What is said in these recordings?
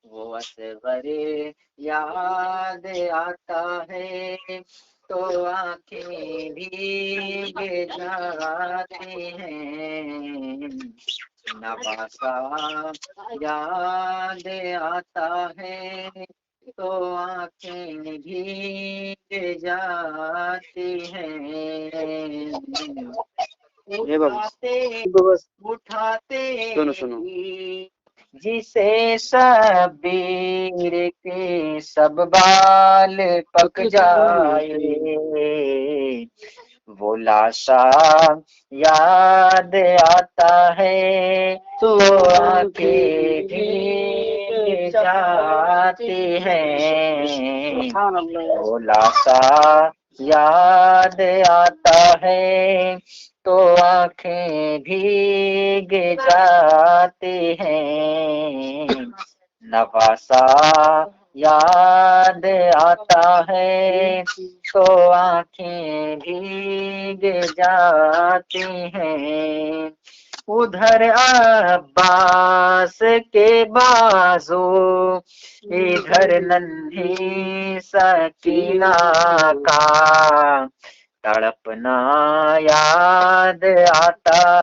वो असगर याद आता है तो आंखें भीग जाती हैं। नवासा याद आता है तो आंखें भीग जाती हैं। ये बाबू उठाते बस उठाते सुनो जिसे शबीर के सब बाल पक जाए, वो लाशा याद आता है तो आंखें भीग जाती हैं। वो लाशा याद आता है तो आंखें भीग जाती हैं। नवासा याद आता है तो आंखें भीग जाती हैं। उधर अब्बास के बाजू, इधर नन्ही सकीना का तड़पना याद आता।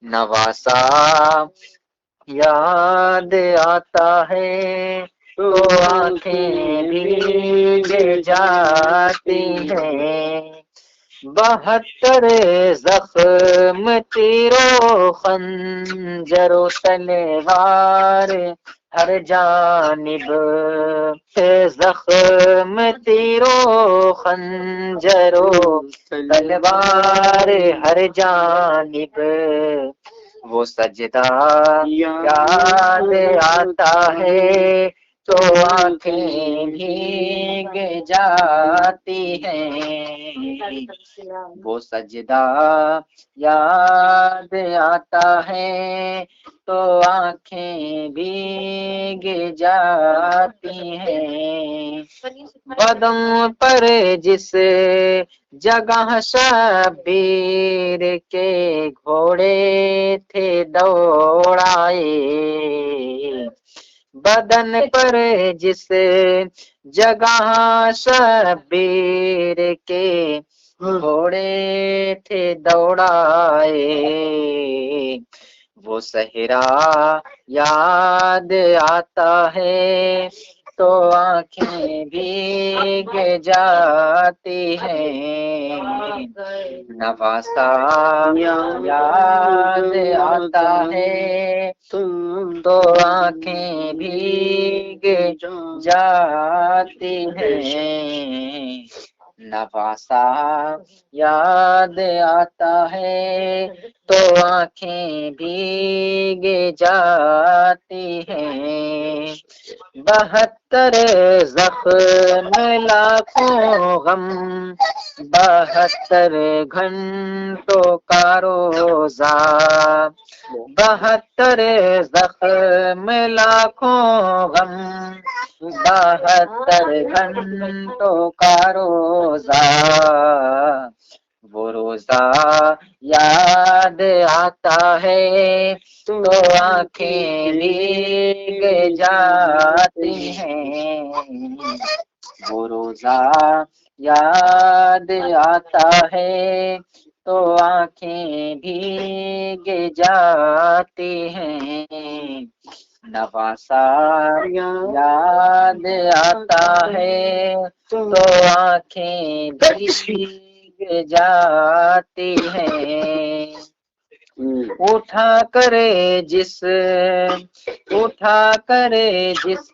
नवासा याद आता है तो आंखें भीग जाती हैं। 72 जख्म तीरों खंजरों तलवार हर जानिब, जख्म तीरों खंजरों तलवार हर जानिब, वो सजदा याद आता है तो आंखें भीग जाती हैं। वो सजदा याद आता है तो आंखें भीग जाती हैं। कदम पर जिस जगह शबीर के घोड़े थे दौड़ाए, बदन पर जिस जगह शबीर के घोड़े थे दौड़ाए, वो सहरा याद आता है तो आंखें भीग जाती हैं। नवासा याद आता है तो आंखें भीग जाती हैं। नवासा याद आता है तो आंखें भीग जाती हैं। 72 जख्म लाखों गम, 72 घंटों का रोजा, 72 जख्म लाखों गम, 72 घंटों का रोजा, वो रोजा याद आता है तो आंखें भीग जाती हैं। वो रोजा याद आता है तो आंखें भीग जाती हैं। नवासा याद आता है तो आंखें भीग जाती हैं। उठा करे जिस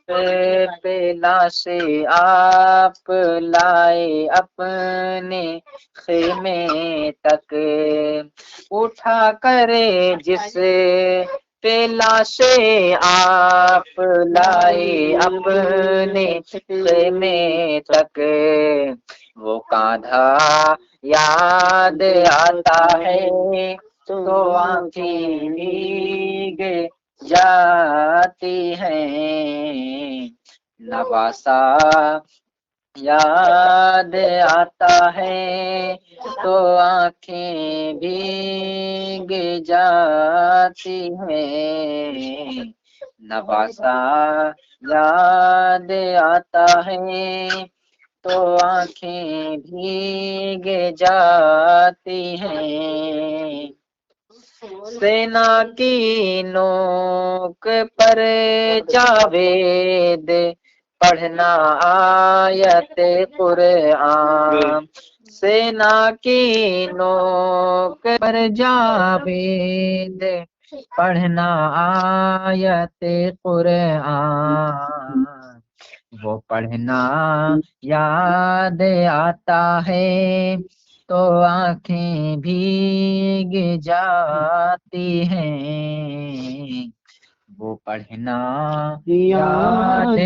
पे लाशे आप लाए अपने खेमे तक, उठा करे जिस पे लाशे आप लाए अपने खेमे तक, वो कांधा याद आता है तो आंखें भीग जाती हैं। नवासा याद आता है तो आंखें भीग जाती हैं। नवासा याद आता है तो आंखें भीग जाती हैं। सेना की नोक पर जावेद पढ़ना आयत कुरआन। सेना की नोक पर जावेद पढ़ना आयत कुरआन। वो पढ़ना याद आता है तो आंखें भीग जाती हैं। वो पढ़ना याद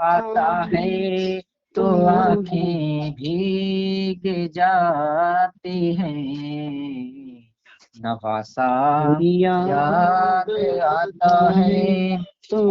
आता है तो आंखें भीग जाती हैं। नवासा याद आता है तो